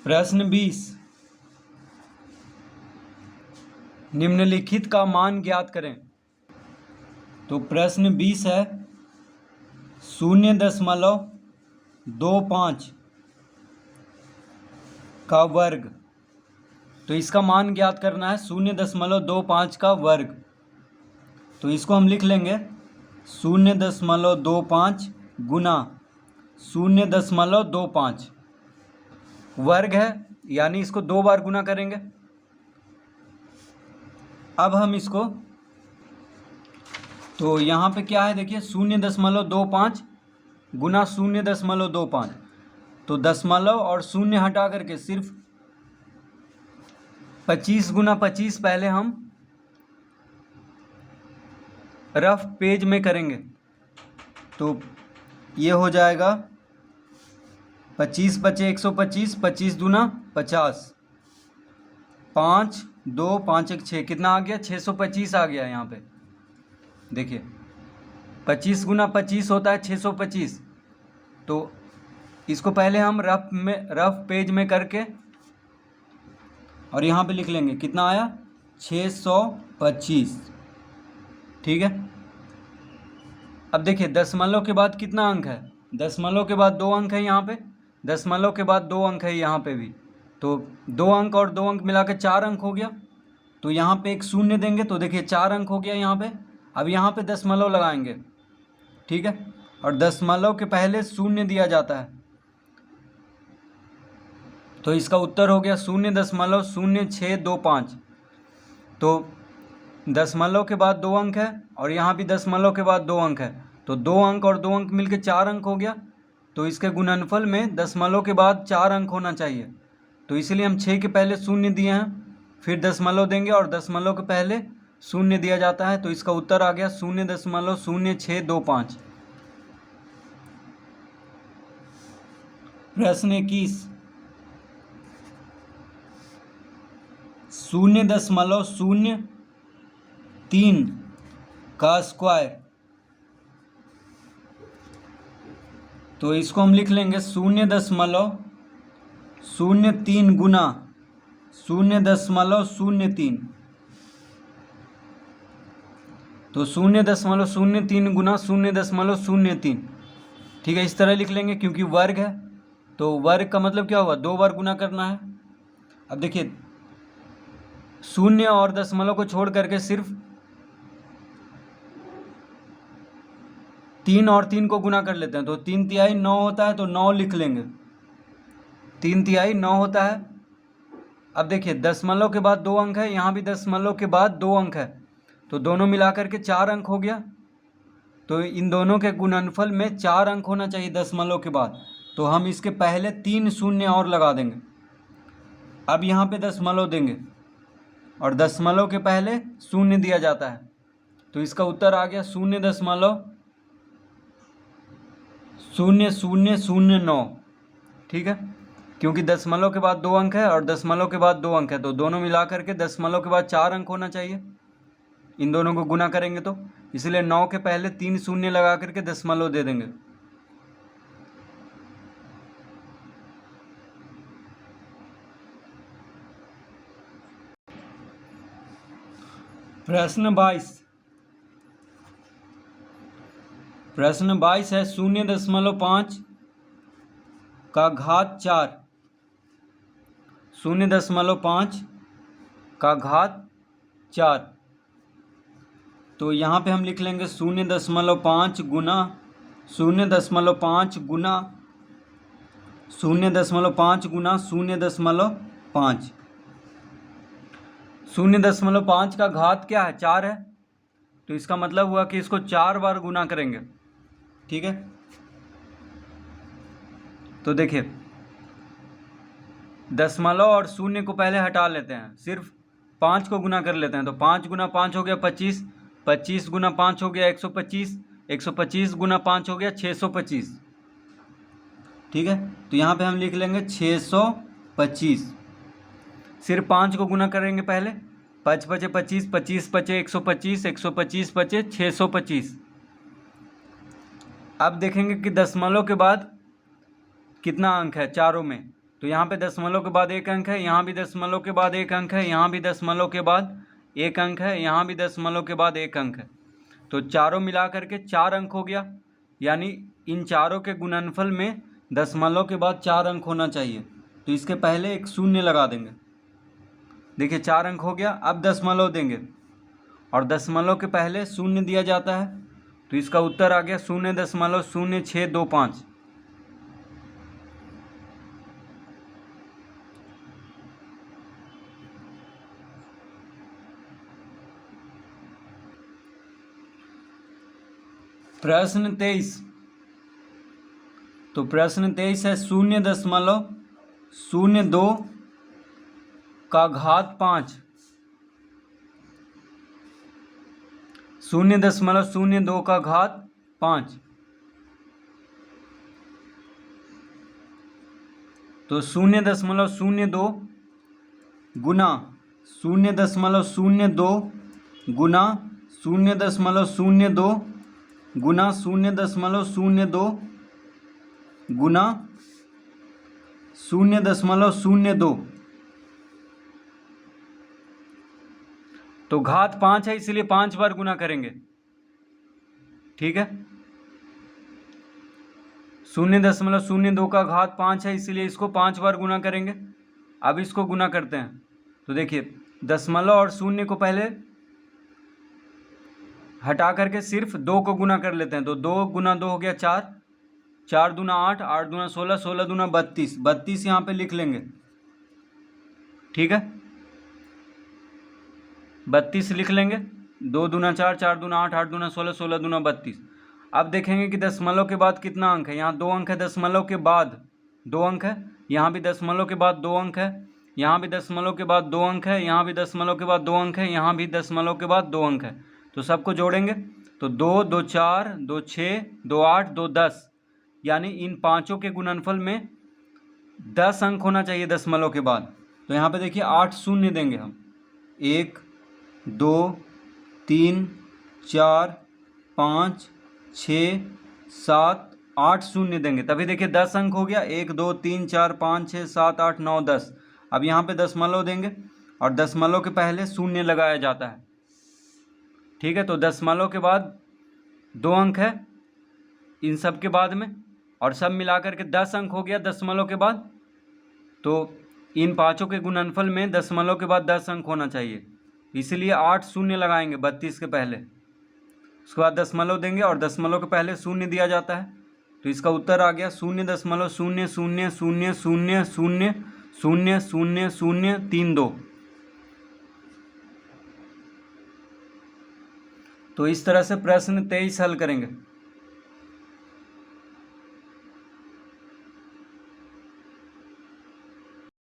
प्रश्न 20, निम्नलिखित का मान ज्ञात करें। तो प्रश्न 20 है 0.25 का वर्ग। तो इसका मान ज्ञात करना है 0.25 का वर्ग। तो इसको हम लिख लेंगे 0.25 गुना 0.25 वर्ग है, यानी इसको 2 बार गुना करेंगे। अब हम इसको, तो यहाँ पे क्या है देखिए 0.25 गुना 0.25, तो दशमलव और शून्य हटा करके सिर्फ 25 गुना 25 पहले हम रफ पेज में करेंगे। तो ये हो जाएगा 25 बचे 125, 25 दूना 50, 5 2 5 1 6, कितना आ गया 625 आ गया। यहाँ पे देखिए 25 गुना 25 होता है 625। तो इसको पहले हम रफ पेज में करके और यहाँ पे लिख लेंगे, कितना आया 625। ठीक है। अब देखिए दशमलव के बाद कितना अंक है, दशमलव के बाद 2 अंक है यहाँ पे, दशमलव के बाद 2 अंक है यहाँ पे भी। तो 2 अंक और 2 अंक मिला के 4 अंक हो गया। तो यहाँ पे एक शून्य देंगे तो देखिए 4 अंक हो गया यहाँ पे। अब यहाँ पे दशमलव लगाएंगे, ठीक है, और दशमलव के पहले शून्य दिया जाता है। तो इसका उत्तर हो गया 0.0625। तो दशमलव के बाद 2 अंक है और यहाँ भी दशमलव के बाद 2 अंक है, तो 2 अंक और 2 अंक मिलके 4 अंक हो गया। तो इसके गुणनफल में दशमलव के बाद 4 अंक होना चाहिए। तो इसलिए हम 6 के पहले शून्य दिए हैं, फिर दशमलव देंगे और दशमलव के पहले शून्य दिया जाता है। तो इसका उत्तर आ गया 0.0625। प्रश्न 21, 0.03 का स्क्वायर। तो इसको हम लिख लेंगे 0.03 गुना 0.03। तो 0.03 गुना 0.03, ठीक है, इस तरह लिख लेंगे क्योंकि वर्ग है। तो वर्ग का मतलब क्या होगा, 2 बार गुना करना है। अब देखिए शून्य और दशमलव को छोड़ करके सिर्फ 3 और 3 को गुना कर लेते हैं। तो 3 तिहाई 9 होता है, तो 9 लिख लेंगे, 3 तिहाई 9 होता है। अब देखिए दशमलव के बाद 2 अंक है, यहाँ भी दशमलव के बाद 2 अंक है, तो दोनों मिलाकर के 4 अंक हो गया। तो इन दोनों के गुणनफल में 4 अंक होना चाहिए दशमलव के बाद। तो हम इसके पहले 3 शून्य और लगा देंगे। अब यहाँ पे दशमलव देंगे और दशमलव के पहले शून्य दिया जाता है। तो इसका उत्तर आ गया 0.0009। ठीक है, क्योंकि दशमलव के बाद 2 अंक है और दशमलव के बाद 2 अंक है, तो दोनों मिला करके दशमलव के बाद 4 अंक होना चाहिए। इन दोनों को गुना करेंगे तो इसलिए 9 के पहले 3 शून्य लगा करके दशमलव दे देंगे। प्रश्न 22, प्रश्न 22 है 0.5 का घात 4। 0.5 का घात 4। तो यहाँ पे हम लिख लेंगे 0.5 गुना 0.5 गुना 0.5 गुना 0.5। 0.5 का घात क्या है, 4 है। तो इसका मतलब हुआ कि इसको 4 बार गुना करेंगे। ठीक है, तो देखिए दशमलव और शून्य को पहले हटा लेते हैं, सिर्फ 5 को गुना कर लेते हैं। तो 5 गुना 5 हो गया 25, 25 गुना 5 हो गया 125, 125 गुना 5 हो गया 625। ठीक है, तो यहाँ पे हम लिख लेंगे 625। सिर्फ 5 को गुना करेंगे पहले, 5 बचे 25, 25 बचे 125, 125 बचे 625। अब देखेंगे कि दशमलव के बाद कितना अंक है चारों में। तो तो यहाँ पे दशमलव के बाद एक अंक है, यहाँ भी दशमलव के बाद एक अंक है, यहाँ भी दशमलव के बाद एक अंक है, यहाँ भी दशमलव के बाद एक अंक है। तो चारों मिला करके 4 अंक हो गया, यानी इन चारों के गुणनफल में दशमलव के बाद 4 अंक होना चाहिए। तो इसके पहले एक शून्य लगा देंगे। देखिए 4 अंक हो गया। अब दशमलव देंगे और दशमलव के पहले शून्य दिया जाता है, तो इसका उत्तर आ गया 0.0625। प्रश्न 23। तो प्रश्न 23 है 0.02 का घात 5। 0.02 का घात 5। तो 0.02 गुना 0.02 गुना 0.02 गुना 0.02 गुना 0.02। तो घात 5 है, इसलिए 5 बार गुना करेंगे। ठीक है, 0.02 का घात 5 है, इसलिए इसको 5 बार गुना करेंगे। अब इसको गुना करते हैं। तो देखिए दशमलव और शून्य को पहले हटा करके सिर्फ 2 को गुना कर लेते हैं। तो 2 गुना 2 हो गया 4, 4 दूना 8, 8 दूना 16, 16 दूना 32, 32 यहाँ पे लिख लेंगे। ठीक है, 32 लिख लेंगे। 2 दूना 4, 4 दूना 8, 8 दूना 16, 16 दूना 32। अब देखेंगे कि दशमलव के बाद कितना अंक है। यहाँ 2 अंक है, दशमलव के बाद 2 अंक है, यहाँ भी दशमलव के बाद 2 अंक है, यहाँ भी दशमलव के बाद 2 अंक है, यहाँ भी दशमलव के बाद 2 अंक है, यहाँ भी दशमलव के बाद 2 अंक है। तो सबको जोड़ेंगे तो 2, 2 4, 2 6, 2 8, 2 10, यानी इन पाँचों के गुणनफल में 10 अंक होना चाहिए दशमलव के बाद। तो यहाँ पे देखिए 8 शून्य देंगे हम। 1 2 3 4 5 6 7 8 शून्य देंगे, तभी देखिए 10 अंक हो गया। 1 2 3 4 5 6 7 8 9 10। अब यहाँ पे दशमलव देंगे और दशमलव के पहले शून्य लगाया जाता है। ठीक है, तो दशमलव के बाद 2 अंक है इन सब के बाद में, और सब मिलाकर के 10 अंक हो गया दशमलव के बाद। तो इन पाँचों के गुणनफल में दशमलव के बाद 10 अंक होना चाहिए, इसलिए 8 शून्य लगाएंगे 32 के पहले। उसके बाद दशमलव देंगे और दशमलव के पहले शून्य दिया जाता है। तो इसका उत्तर आ गया 0.0000000032। तो इस तरह से प्रश्न 23 हल करेंगे।